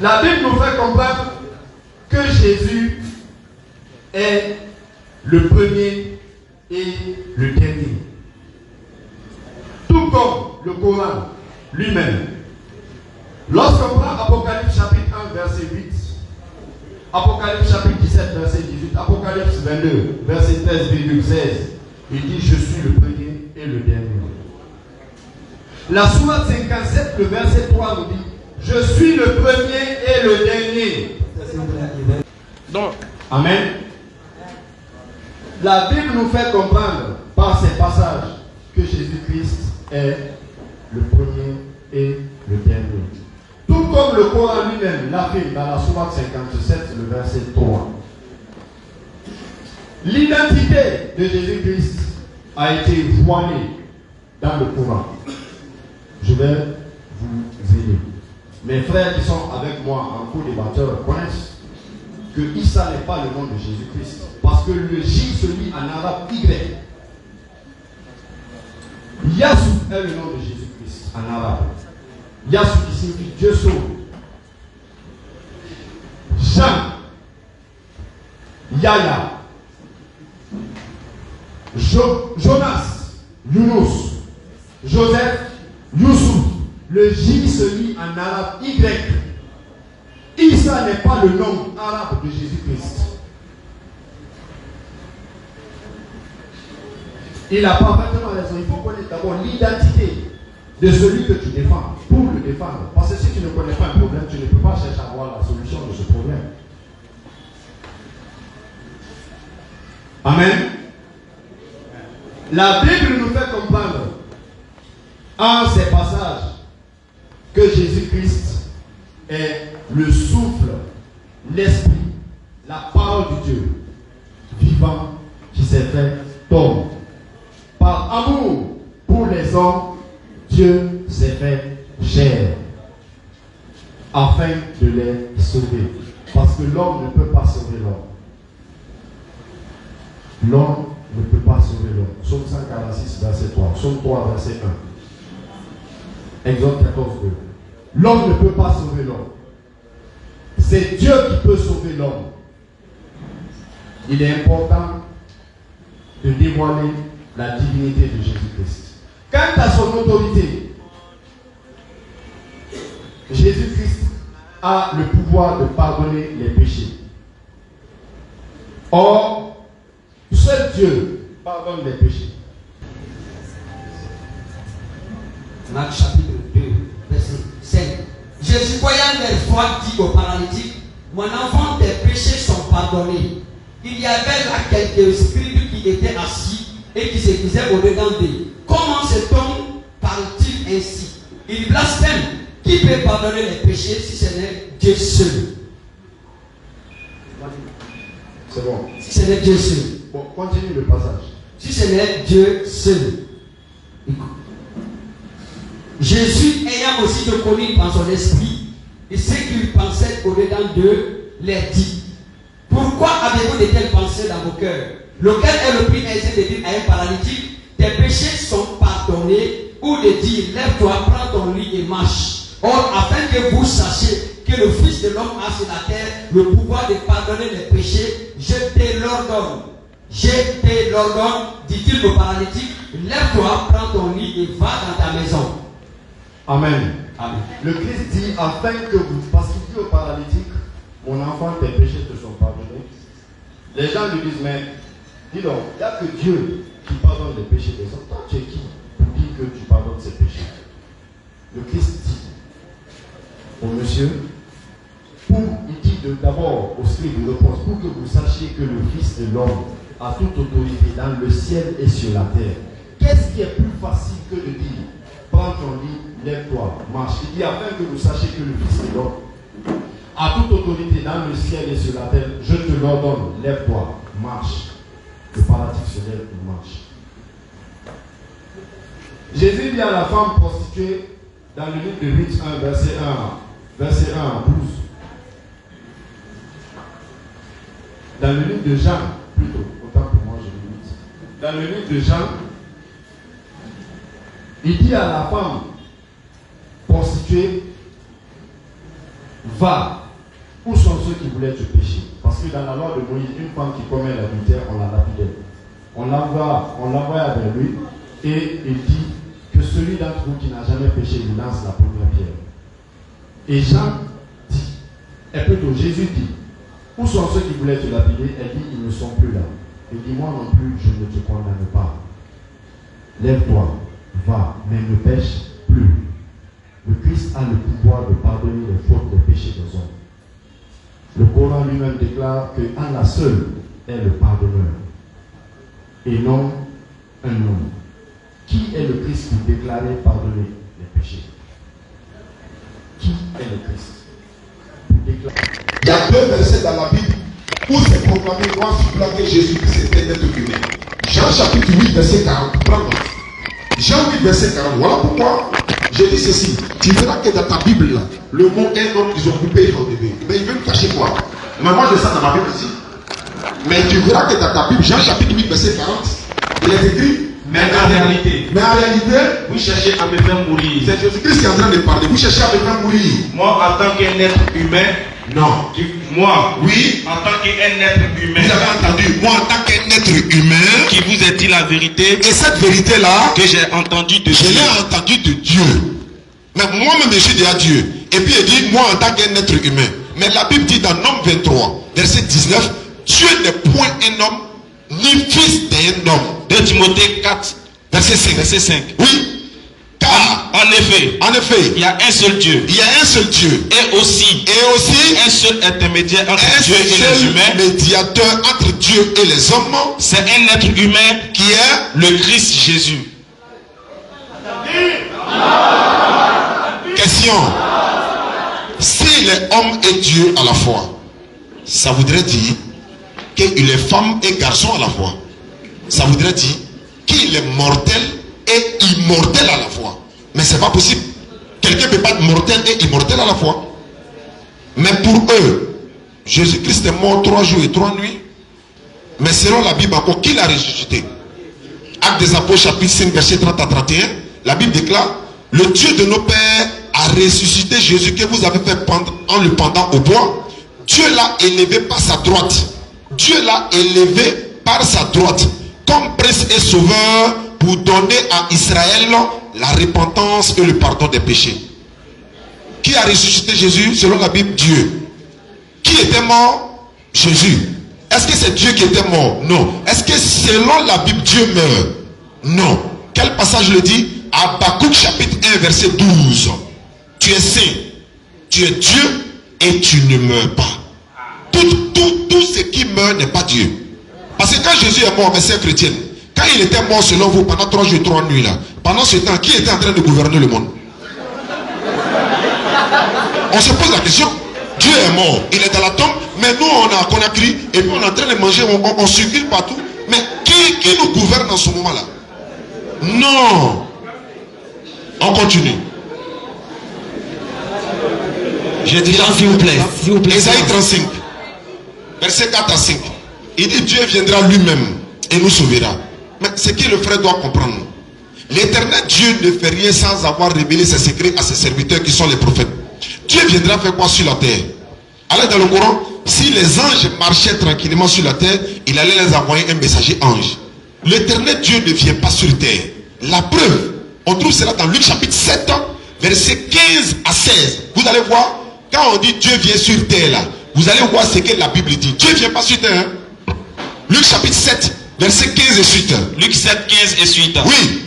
La Bible nous fait comprendre que Jésus est le premier et le dernier. Tout comme le Coran lui-même. Lorsqu'on prend Apocalypse chapitre 1, verset 8, Apocalypse chapitre 17, verset 18, Apocalypse 22, verset 13,16, il dit: je suis le premier et le dernier. La sourate 57, le verset 3 nous dit: je suis le premier et le dernier. Donc, amen. La Bible nous fait comprendre par ces passages que Jésus-Christ est le premier et le dernier. Tout comme le Coran lui-même l'affirme dans la sourate 57, le verset 3. L'identité de Jésus-Christ a été voilée dans le Coran. Je vais vous aider. Mes frères qui sont avec moi en co-débatteur connaissent que Issa n'est pas le nom de Jésus-Christ. Parce que le J se lit en arabe Y. Yassou est le nom de Jésus-Christ en arabe. Yassou qui signifie Dieu sauve. Jean, Yaya, Jonas, Yunus, Joseph, Youssouf. Le J se lit en arabe Y. Issa n'est pas le nom arabe de Jésus-Christ. Il a parfaitement raison. Il faut connaître d'abord l'identité de celui que tu défends pour le défendre. Parce que si tu ne connais pas un problème, tu ne peux pas chercher à voir la solution de ce problème. Amen. La Bible nous fait comprendre en ces passages que Jésus-Christ est le souffle, l'esprit, la parole de Dieu vivant qui s'est fait homme. Par amour pour les hommes, Dieu s'est fait chair afin de les sauver. Parce que l'homme ne peut pas sauver l'homme. L'homme ne peut pas sauver l'homme. Psaume 146, verset 3. Psaume 3, verset 1. Exode 14, 2. L'homme ne peut pas sauver l'homme. C'est Dieu qui peut sauver l'homme. Il est important de dévoiler la divinité de Jésus-Christ. Quant à son autorité, Jésus-Christ a le pouvoir de pardonner les péchés. Or, seul Dieu pardonne les péchés. Marc chapitre 2, verset 5. Jésus, voyant leur foi, dit au paralytique: mon enfant, tes péchés sont pardonnés. Il y avait là quelques spiritus qui étaient assis et qui se disaient au-dedans d'eux: comment cet homme parle-t-il ainsi? Il blasphème. Qui peut pardonner les péchés si ce n'est Dieu seul? C'est bon. Si ce n'est Dieu seul. Bon, continue le passage. Si ce n'est Dieu seul. Écoute. Jésus, ayant aussi connu dans son esprit et ce qu'il pensait au-dedans d'eux, leur dit: pourquoi avez-vous de telles pensées dans vos cœurs? Lequel est le plus aisé de dire à un paralytique: tes péchés sont pardonnés, ou de dire: lève-toi, prends ton lit et marche? Or, afin que vous sachiez que le Fils de l'homme a sur la terre le pouvoir de pardonner les péchés, je te l'ordonne. Je te l'ordonne, dit-il au paralytique: lève-toi, prends ton lit et va dans ta maison. Amen. Amen. Le Christ dit afin que vous, parce qu'il dit au paralytique: mon enfant, tes péchés te sont pardonnés. Les gens lui disent: mais dis donc, il n'y a que Dieu qui pardonne les péchés des hommes. Toi, tu es qui pour dire que tu pardonnes ces péchés? Le Christ dit au monsieur, il dit d'abord au scribe de réponse, pour que vous sachiez que le Fils de l'homme a toute autorité dans le ciel et sur la terre. Qu'est-ce qui est plus facile que de dire: prends ton lit, lève-toi, marche? Il dit afin que vous sachiez que le Fils de l'homme a toute autorité dans le ciel et sur la terre. Je te l'ordonne, lève-toi, marche. Le paralytique se lève et marche. Jésus dit à la femme prostituée dans le livre de Luc 1, verset 1 à 12. Dans le livre de Jean, plutôt, autant pour moi je le lis. Dans le livre de Jean, il dit à la femme prostituée: va. Où sont ceux qui voulaient te pécher? Parce que dans la loi de Moïse, une femme qui commet l'adultère, on la lapidait. On l'envoie vers lui et il dit que celui d'entre vous qui n'a jamais péché lui lance la première pierre. Et Jean dit, et plutôt Jésus dit, où sont ceux qui voulaient te lapider? Elle dit, ils ne sont plus là. Il dit, moi non plus, je ne te condamne pas. Lève-toi, va, mais ne pêche plus. Le Christ a le pouvoir de pardonner les fautes des péchés des hommes. Le Coran lui-même déclare que Allah seul est le pardonneur et non un homme. Qui est le Christ pour déclarer pardonner les péchés? Qui est le Christ pour déclarer? Il y a 2 versets dans la Bible où c'est proclamé noir sur blanc que Jésus-Christ était être humain. Jean chapitre 8, verset 40. Prends note. Jean 8, verset 40. Voilà pourquoi je dis ceci. Tu verras que dans ta Bible, là, le mot un homme, ils ont coupé au début. Mais ils veulent cacher quoi? Mais moi, je sens dans ma Bible ici. Mais tu verras que dans ta Bible, Jean chapitre 8, verset 40, il est écrit. Mais en réalité, vous cherchez à me faire mourir. C'est Jésus-Christ qui est en train de parler. Vous cherchez à me faire mourir. Moi, en tant qu'un être humain, non. Moi, oui, en tant qu'un être humain, vous avez entendu, moi en tant qu'un être humain, qui vous est dit la vérité, et cette vérité-là, que j'ai entendu de je Dieu. l'ai entendu de Dieu. Mais moi-même, je suis déjà Dieu. Et puis il dit, moi en tant qu'un être humain. Mais la Bible dit dans Nombre 23, verset 19, Dieu n'est point un homme, ni fils d'un homme. 2 Timothée 4, verset 5. verset 5. Oui. Car, en effet, il y a un seul Dieu. Il y a un seul Dieu. Et aussi, un seul intermédiaire entre un Dieu et les humains. Médiateur entre Dieu et les hommes. C'est un être humain qui est le Christ Jésus. Question. S'il est homme et Dieu à la fois, ça voudrait dire qu'il est femme et garçon à la fois. Ça voudrait dire qu'il est mortel et immortel à la fois. Mais c'est pas possible. Quelqu'un ne peut pas être mortel et immortel à la fois. Mais pour eux, Jésus-Christ est mort 3 jours et 3 nuits. Mais selon la Bible encore, qui l'a ressuscité? Actes des Apôtres chapitre 5 verset 30 à 31. La Bible déclare, le Dieu de nos pères a ressuscité Jésus que vous avez fait pendre en le pendant au bois. Dieu l'a élevé par sa droite. Dieu l'a élevé par sa droite comme prince et sauveur pour donner à Israël la repentance et le pardon des péchés. Qui a ressuscité Jésus selon la Bible? Dieu. Qui était mort? Jésus. Est-ce que c'est Dieu qui était mort? Non. Est-ce que selon la Bible Dieu meurt? Non. Quel passage le dit? Habakkuk chapitre 1 verset 12. Tu es saint, tu es Dieu et tu ne meurs pas. Tout ce qui meurt n'est pas Dieu. Parce que quand Jésus est mort, mais c'est chrétien, quand il était mort selon vous pendant 3 jours et 3 nuits là, pendant ce temps, qui était en train de gouverner le monde? On se pose la question. Dieu est mort, il est dans la tombe, mais nous on a crié et puis on est en train de manger, on circule partout. Mais qui nous gouverne en ce moment là? Non. On continue. Je dis s'il vous plaît. Ésaïe 35, verset 4 à 5. Il dit Dieu viendra lui-même et nous sauvera. Mais ce que le frère doit comprendre, l'éternel Dieu ne fait rien sans avoir révélé ses secrets à ses serviteurs qui sont les prophètes. Dieu viendra faire quoi sur la terre? Allez dans le Coran, si les anges marchaient tranquillement sur la terre, il allait les envoyer un messager ange. L'éternel Dieu ne vient pas sur terre. La preuve, on trouve cela dans Luc chapitre 7, verset 15 à 16. Vous allez voir, quand on dit Dieu vient sur terre là, vous allez voir ce que la Bible dit. Dieu ne vient pas sur terre. Hein? Luc chapitre 7, verset 15 et suite. Luc 7, 15 et suite. Oui.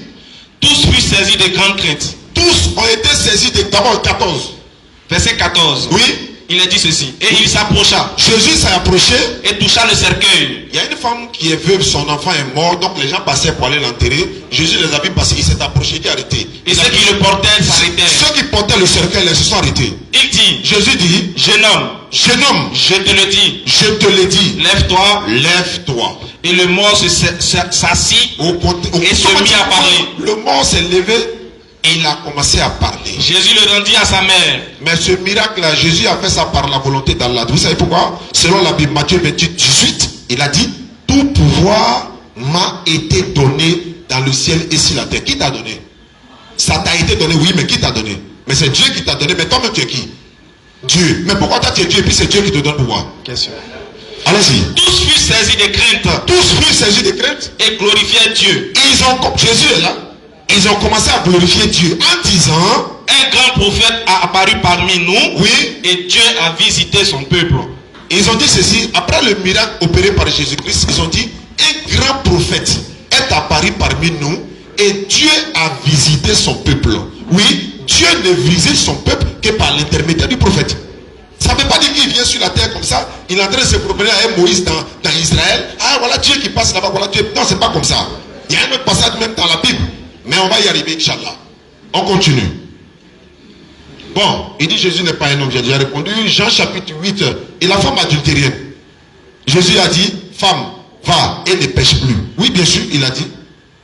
Tous furent saisis de grandes craintes. Tous ont été saisis de d'abord 14. Verset 14. Oui. Il a dit ceci. Et il s'approcha. Jésus s'est approché. Et toucha le cercueil. Il y a une femme qui est veuve, son enfant est mort, donc les gens passaient pour aller l'enterrer. Jésus les a vus passer, il s'est approché, il a arrêté. Et ceux qui le portaient s'arrêtèrent. Ceux qui portaient le cercueil, ils se sont arrêtés. Il dit, Jésus dit, jeune homme, je te le dis, lève-toi, lève-toi. Et le mort s'assit et se mit à parler. Le mort s'est levé et il a commencé à parler. Jésus le rendit à sa mère. Mais ce miracle-là, Jésus a fait ça par la volonté d'Allah. Vous savez pourquoi? Selon la Bible, Matthieu 28, 18, il a dit, tout pouvoir m'a été donné dans le ciel et sur la terre. Qui t'a donné? Ça t'a été donné, oui, mais qui t'a donné? Mais c'est Dieu qui t'a donné, mais toi-même tu es qui? Dieu. Mais pourquoi toi tu es Dieu et puis c'est Dieu qui te donne pouvoir? Question. Allez-y. Tous furent saisis de crainte Tous furent saisis de crainte. et glorifiaient Dieu. Jésus est là. Ils ont commencé à glorifier Dieu en disant, Un grand prophète a apparu parmi nous, oui, et Dieu a visité son peuple. ils ont dit ceci, après le miracle opéré par Jésus-Christ, ils ont dit, un grand prophète est apparu parmi nous et Dieu a visité son peuple. Oui, Dieu ne visite son peuple que par l'intermédiaire du prophète. Ça ne veut pas dire qu'il vient sur la terre comme ça, il est en train de se promener avec Moïse dans Israël. Ah voilà Dieu qui passe là-bas, voilà Dieu. Non, c'est pas comme ça. Il y a un autre passage même dans la Bible. Mais on va y arriver, Inch'Allah. On continue. Bon, il dit Jésus n'est pas un homme. J'ai déjà répondu. Jean chapitre 8. Et la femme adultérienne. Jésus a dit, femme, va et ne pêche plus. Oui, bien sûr, il a dit.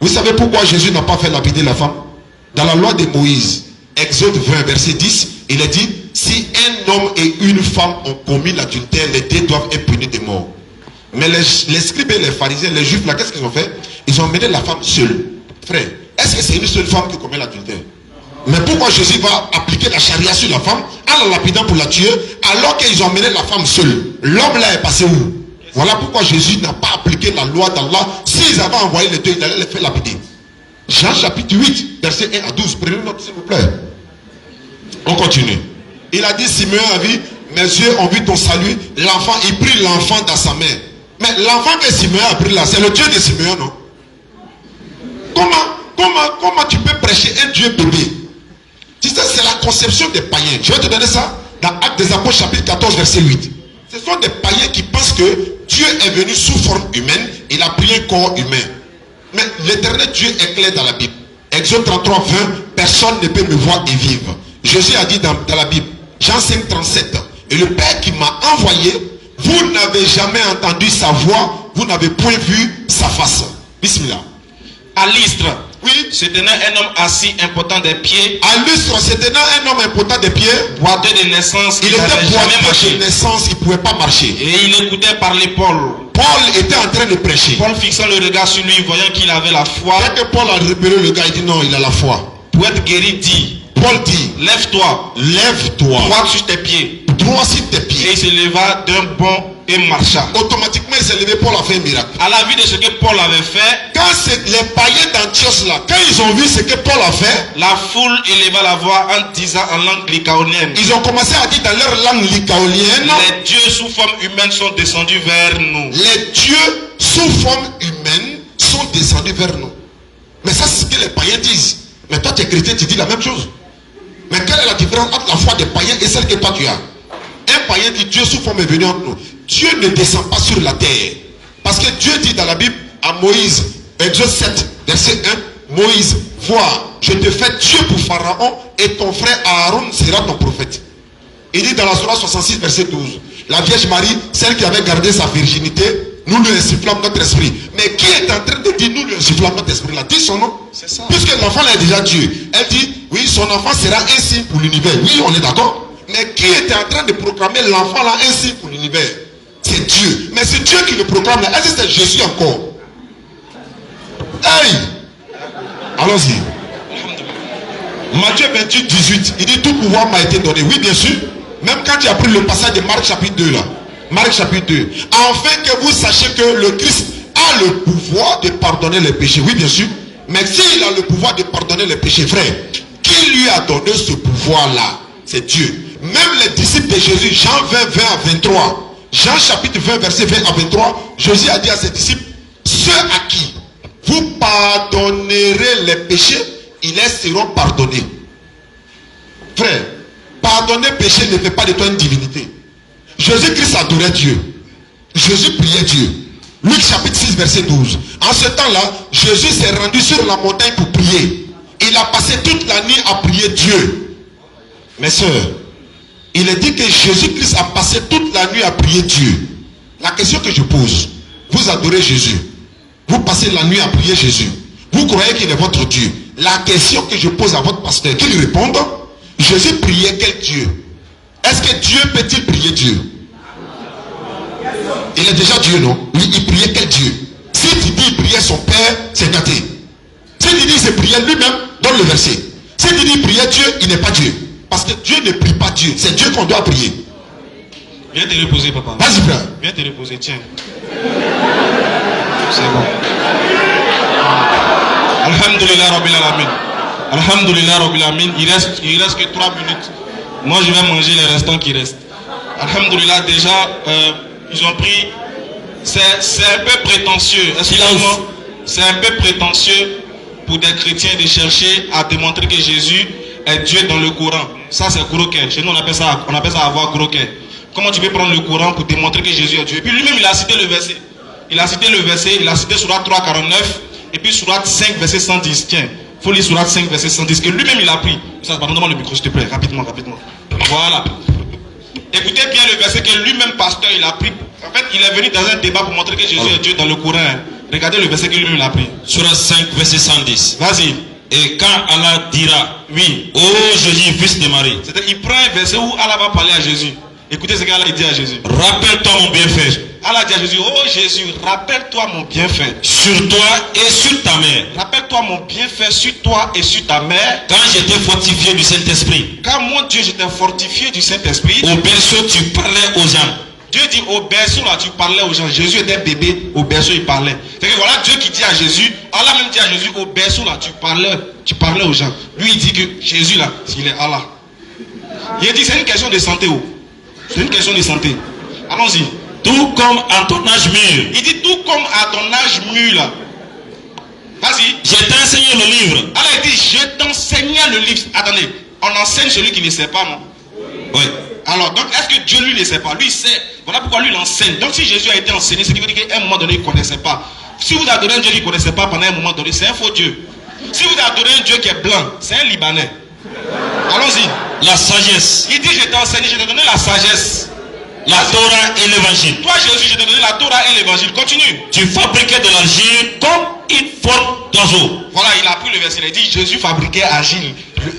Vous savez pourquoi Jésus n'a pas fait lapider la femme? Dans la loi de Moïse, Exode 20, verset 10, il a dit, si un homme et une femme ont commis l'adultère, les deux doivent être punis de mort. Mais les scribes et les pharisiens, les juifs, là, qu'est-ce qu'ils ont fait? Ils ont emmené la femme seule. Frère, est-ce que c'est une seule femme qui commet l'adultère? Mais pourquoi Jésus va appliquer la charia sur la femme en la lapidant pour la tuer alors qu'ils ont emmené la femme seule? L'homme là est passé où? Voilà pourquoi Jésus n'a pas appliqué la loi d'Allah. S'ils avaient envoyé les deux, il allait les faire lapider. Jean chapitre 8, verset 1 à 12. Prenez note s'il vous plaît. On continue. Il a dit, Simeon a vu, mes yeux ont vu ton salut. L'enfant, il prit l'enfant dans sa main. Mais l'enfant que Simeon a pris là, c'est le Dieu de Simeon, non? Comment tu peux prêcher un Dieu bébé? C'est la conception des païens. Je vais te donner ça dans Actes des Apôtres chapitre 14 verset 8. Ce sont des païens qui pensent que Dieu est venu sous forme humaine, il a pris un corps humain. Mais l'éternel Dieu est clair dans la Bible. Exode 33, 20, personne ne peut me voir et vivre. Jésus a dit dans la Bible, Jean 5, 37, et le Père qui m'a envoyé, vous n'avez jamais entendu sa voix, vous n'avez point vu sa face. Bismillah. À Lystre, oui, se tenait un homme assis impotent des pieds, à Lystre, se tenait un homme impotent des pieds. boiteux de naissance, Il il n'avait était jamais boiteux marché. de naissance, il ne pouvait pas marcher. Et il écoutait parler Paul. Paul était en train de prêcher. Paul fixant le regard sur lui, voyant qu'il avait la foi, Dès que Paul a repéré le gars, il dit non, il a la foi. pour être guéri, dit, Paul dit, lève-toi, lève-toi, droite sur tes pieds. droit sur tes Et pieds. il se leva d'un bond et marcha. Automatiquement, il s'est levé, Paul a fait un miracle. À la vue de ce que Paul avait fait, Quand les païens d'Antioche là, quand ils ont vu ce que Paul a fait, la foule éleva la voix en disant en langue lycaonienne, ils ont commencé à dire dans leur langue lycaonienne, les dieux sous forme humaine sont descendus vers nous. les dieux sous forme humaine sont descendus vers nous. Mais ça, c'est ce que les païens disent. Mais toi, tu es chrétien, tu dis la même chose. Mais quelle est la différence entre la foi des païens et celle que toi tu as? Un païen dit Dieu sous forme est venu entre nous. Dieu ne descend pas sur la terre. Parce que Dieu dit dans la Bible à Moïse, Exode 7, verset 1, Moïse, vois, je te fais Dieu pour Pharaon et ton frère Aaron sera ton prophète. Il dit dans la Sourate 66, verset 12, la Vierge Marie, celle qui avait gardé sa virginité, nous lui insufflons notre esprit. Mais qui est en train de dire nous lui insufflons notre esprit là? Dis son nom. C'est ça. Puisque l'enfant là est déjà Dieu. Elle dit, oui, son enfant sera un signe pour l'univers. Oui, on est d'accord. Mais qui était en train de proclamer l'enfant là un signe pour l'univers? C'est Dieu. Mais c'est Dieu qui le proclame là. Est-ce que c'est Jésus encore? Hey! Allons-y. Matthieu 28, 18. Il dit tout pouvoir m'a été donné. Oui, bien sûr. Même quand tu as pris le passage de Marc chapitre 2 là. Marc chapitre 2. Afin que vous sachiez que le Christ a le pouvoir de pardonner les péchés. Oui, bien sûr. Mais s'il a le pouvoir de pardonner les péchés, frère, qui lui a donné ce pouvoir-là? C'est Dieu. Même les disciples de Jésus, Jean 20, 20 à 23. Jean chapitre 20, verset 20 à 23. Jésus a dit à ses disciples, ceux à qui vous pardonnerez les péchés, ils les seront pardonnés. Frère, pardonner péché ne fait pas de toi une divinité. Jésus-Christ adorait Dieu. Jésus priait Dieu. Luc chapitre 6 verset 12. En ce temps-là, Jésus s'est rendu sur la montagne pour prier. Il a passé toute la nuit à prier Dieu. Mes sœurs, il est dit que Jésus-Christ a passé toute la nuit à prier Dieu. La question que je pose, vous adorez Jésus. Vous passez la nuit à prier Jésus. Vous croyez qu'il est votre Dieu. La question que je pose à votre pasteur, qu'il réponde, Jésus priait quel Dieu? Est-ce que Dieu peut-il prier Dieu? Il est déjà Dieu, non? Oui, il priait quel Dieu? Si tu dis il priait son Père, c'est gâté. Si tu dis il se priait lui-même, donne le verset. Si tu dis il priait Dieu, il n'est pas Dieu. Parce que Dieu ne prie pas Dieu. C'est Dieu qu'on doit prier. Viens te reposer, papa. Vas-y, frère. Viens te reposer, tiens. C'est bon. Alhamdulillah Rabbil Alamin. Alhamdulillah Rabbil Alamin. Il reste que 3 minutes. Moi, je vais manger les restants qui restent. Alhamdulillah, déjà, ils ont pris. C'est un peu prétentieux. Excusez-moi. C'est un peu prétentieux pour des chrétiens de chercher à démontrer que Jésus est Dieu dans le Coran. Ça, c'est gros cœur. Chez nous, on appelle ça avoir gros cœur. Comment tu peux prendre le Coran pour démontrer que Jésus est Dieu? Et puis lui-même, il a cité le verset. Il a cité Sourate 3, 49. Et puis Sourate 5, verset 110. Tiens, il faut lire Sourate 5, verset 110. Que lui-même, il a pris. Ça, pardonne-moi le micro, s'il te plaît. Rapidement. Voilà. Écoutez bien le verset que lui-même, pasteur, il a pris. En fait, il est venu dans un débat pour montrer que Jésus est Dieu dans le Coran. Regardez le verset que lui-même a pris. Sourate 5, verset 110. Vas-y. Et quand Allah dira, Oui. ô Jésus, fils de Marie, C'est-à-dire, il prend un verset où Allah va parler à Jésus. Écoutez ce qu'Allah dit à Jésus. rappelle-toi mon bienfait Allah dit à Jésus, oh Jésus, rappelle-toi mon bienfait. sur toi et sur ta mère. Rappelle-toi mon bienfait sur toi et sur ta mère. Quand j'étais fortifié du Saint-Esprit, Quand mon Dieu, j'étais fortifié du Saint-Esprit. au berceau, tu parlais aux gens. Dieu dit au berceau là, tu parlais aux gens. Jésus était bébé, au berceau il parlait. C'est que voilà Dieu qui dit à Jésus, Allah même dit à Jésus, au berceau là, tu parlais aux gens. Lui il dit que Jésus là, il est Allah. Il dit c'est une question de santé. C'est une question de santé. Allons-y. Tout comme en ton âge mûr, Il dit tout comme à ton âge mûr là. Vas-y. je t'ai enseigné le livre. Allah il dit, je t'enseignais le livre. Attendez, on enseigne celui qui ne sait pas, non? Oui. Alors, donc, est-ce que Dieu, lui, ne sait pas? Lui, il sait. Voilà pourquoi lui, il enseigne. Donc, si Jésus a été enseigné, c'est qui veut dire qu'à un moment donné, il ne connaissait pas. Si vous adorez un Dieu qu'il ne connaissait pas pendant un moment donné, c'est un faux Dieu. Si vous adorez un Dieu qui est blanc, c'est un Libanais. Allons-y. La sagesse, Il dit, je t'ai enseigné, je t'ai donné la sagesse. la Torah et l'évangile. Toi, Jésus, je t'ai donné la Torah et l'évangile. Continue. Tu fabriquais de l'argile comme une forme d'oiseau. Voilà, il a pris le verset. Il a dit, Jésus fabriquait argile.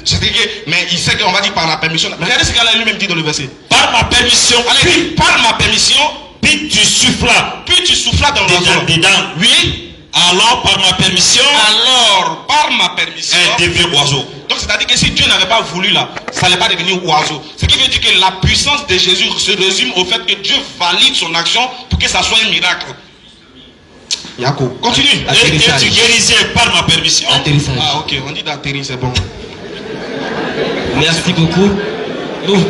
C'est-à-dire que, mais il sait qu'on va dire par la permission. Mais regardez ce qu'Allah lui-même dit dans le verset. Par ma permission, Allez, par ma permission, puis tu soufflas puis tu soufflas dans l'oiseau. dedans. Oui. Alors, par ma permission, Alors, par ma permission. elle devient oiseau. Donc, c'est-à-dire que si Dieu n'avait pas voulu là, ça n'allait pas devenir oiseau. Ce qui veut dire que la puissance de Jésus se résume au fait que Dieu valide son action pour que ça soit un miracle. Yako, continue. Et tu guérissais par ma permission. Atterrissage. Ah, ok, on dit d'atterrir, c'est bon. Merci beaucoup. Nous.